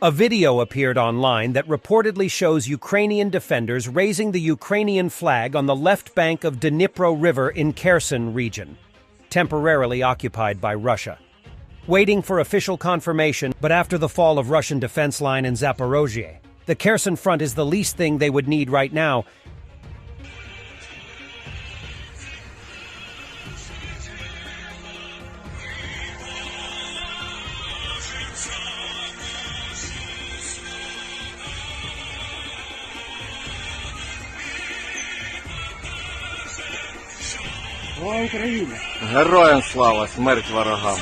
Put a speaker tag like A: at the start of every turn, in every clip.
A: A video appeared online that reportedly shows Ukrainian defenders raising the Ukrainian flag on the left bank of Dnipro River in Kherson region, temporarily occupied by Russia. Waiting for official confirmation, but after the fall of Russian defense line in Zaporozhye, the Kherson front is the least thing they would need right now.
B: Героям слава, смерть ворогам.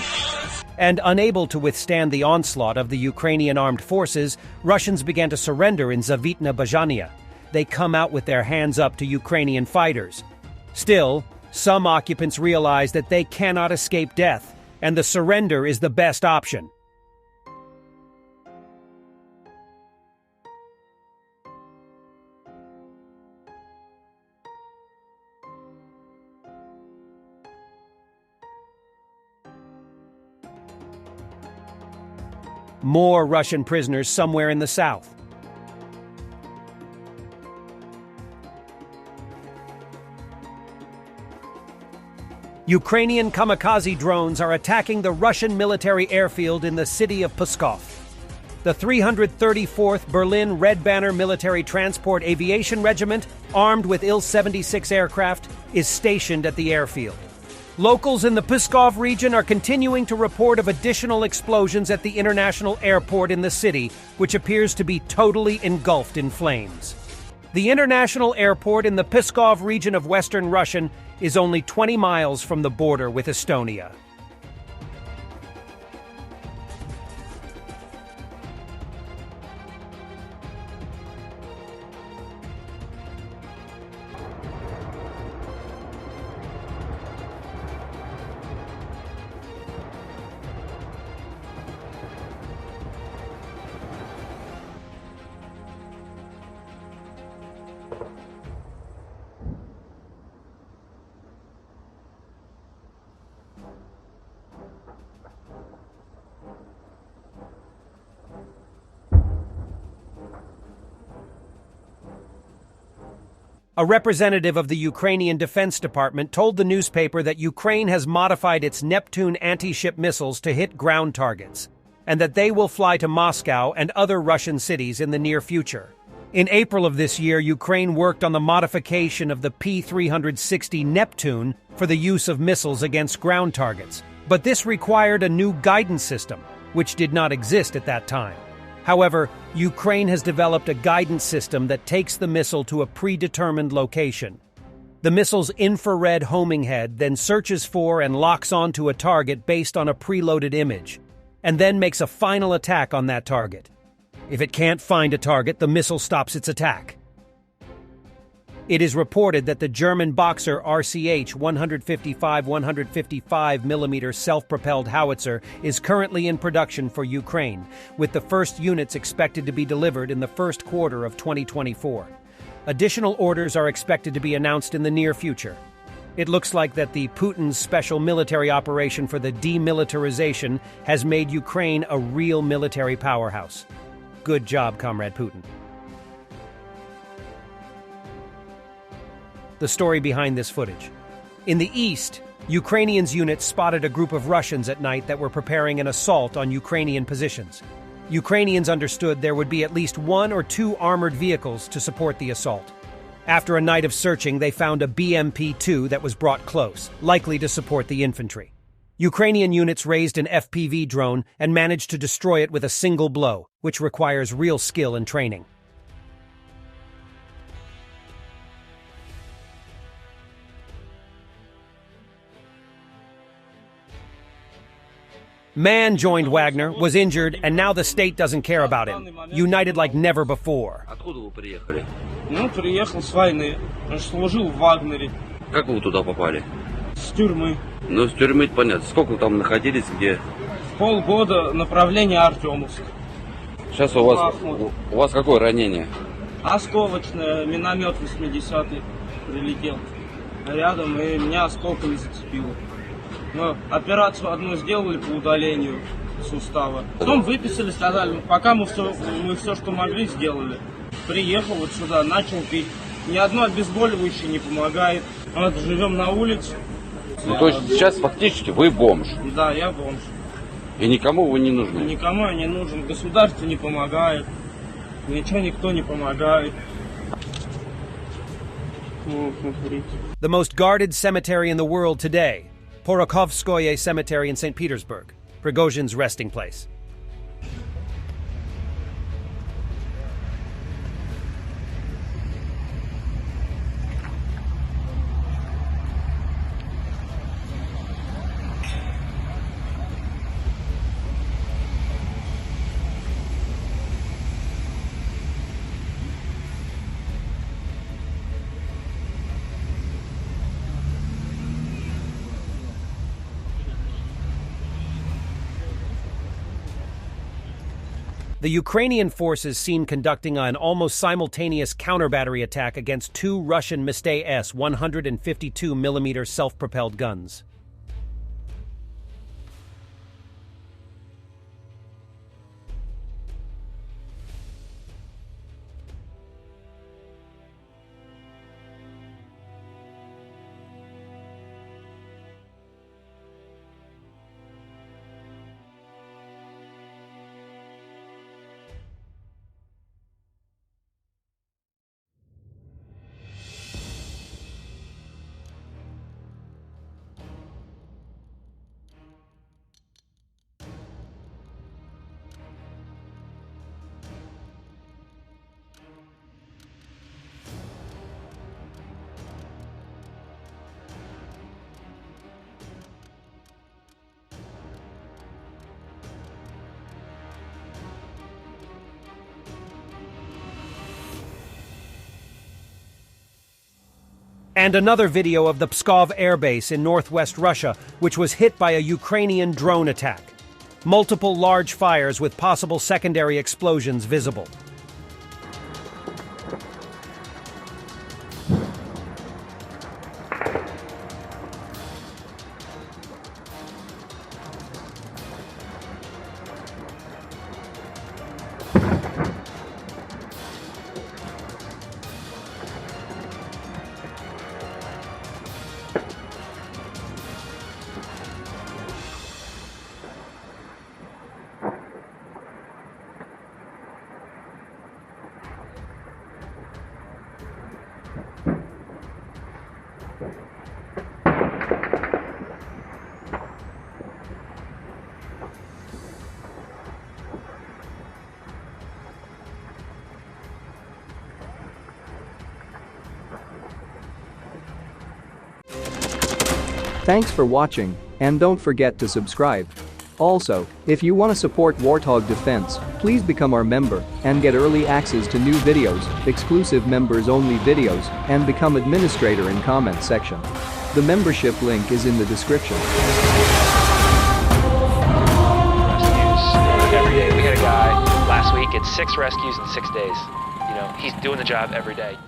A: And unable to withstand the onslaught of the Ukrainian armed forces, Russians began to surrender in Zavitna Bajania. They come out with their hands up to Ukrainian fighters. Still, some occupants realize that they cannot escape death, and the surrender is the best option. More Russian prisoners somewhere in the south. Ukrainian kamikaze drones are attacking the Russian military airfield in the city of Pskov. The 334th Berlin Red Banner Military Transport Aviation Regiment, armed with Il-76 aircraft, is stationed at the airfield. Locals in the Pskov region are continuing to report of additional explosions at the international airport in the city, which appears to be totally engulfed in flames. The international airport in the Pskov region of Western Russia is only 20 miles from the border with Estonia. A representative of the Ukrainian Defense Department told the newspaper that Ukraine has modified its Neptune anti-ship missiles to hit ground targets, and that they will fly to Moscow and other Russian cities in the near future. In April of this year, Ukraine worked on the modification of the P-360 Neptune for the use of missiles against ground targets, but this required a new guidance system, which did not exist at that time. However, Ukraine has developed a guidance system that takes the missile to a predetermined location. The missile's infrared homing head then searches for and locks onto a target based on a preloaded image, and then makes a final attack on that target. If it can't find a target, the missile stops its attack. It is reported that the German Boxer RCH 155-155mm self-propelled howitzer is currently in production for Ukraine, with the first units expected to be delivered in the first quarter of 2024. Additional orders are expected to be announced in the near future. It looks like that the Putin's special military operation for the demilitarization has made Ukraine a real military powerhouse. Good job, Comrade Putin. The story behind this footage. In the east, Ukrainians' units spotted a group of Russians at night that were preparing an assault on Ukrainian positions. Ukrainians understood there would be at least 1 or 2 armored vehicles to support the assault. After a night of searching, they found a BMP-2 that was brought close, likely to support the infantry. Ukrainian units raised an FPV drone and managed to destroy it with a single blow, which requires real skill and training. Man joined Wagner, was injured, and now the state doesn't care about him. United like never before.
C: Откуда вы приехали?
D: Ну, приехал с войны. Служил в Вагнере.
C: Как вы туда попали?
D: С тюрьмы.
C: Ну, с тюрьмы понятно. Сколько вы там находились, где?
D: Полгода, направление Артемовск.
C: Сейчас у вас какое ранение?
D: Осколочное, миномет 80-й прилетел рядом, и меня осколками зацепило. Но операцию одну сделали по удалению, сустава. Потом выписали, сказали, пока мы все, что могли, сделали. Приехал вот сюда, начал пить. Ни одно обезболивающее не помогает. Вот живем на улице.
C: Ну, то есть сейчас фактически вы бомж.
D: Да, я бомж.
C: И никому вы не нужны.
D: Никому я не нужен. Государство не помогает. Ничего никто не помогает. Ну, смотрите.
A: The most guarded cemetery in the world today, Porokhovskoye Cemetery in St. Petersburg, Prigozhin's resting place. The Ukrainian forces seen conducting an almost simultaneous counter-battery attack against two Russian Pantsir-S 152mm self-propelled guns. And another video of the Pskov airbase in northwest Russia, which was hit by a Ukrainian drone attack. Multiple large fires with possible secondary explosions visible.
E: Thanks for watching, and don't forget to subscribe. Also, if you want to support Warthog Defense, please become our member and get early access to new videos, exclusive members-only videos, and become administrator in comment section. The membership link is in the description.
F: Rescues every day. We had a guy last week at 6 rescues in 6 days. You know, he's doing the job every day.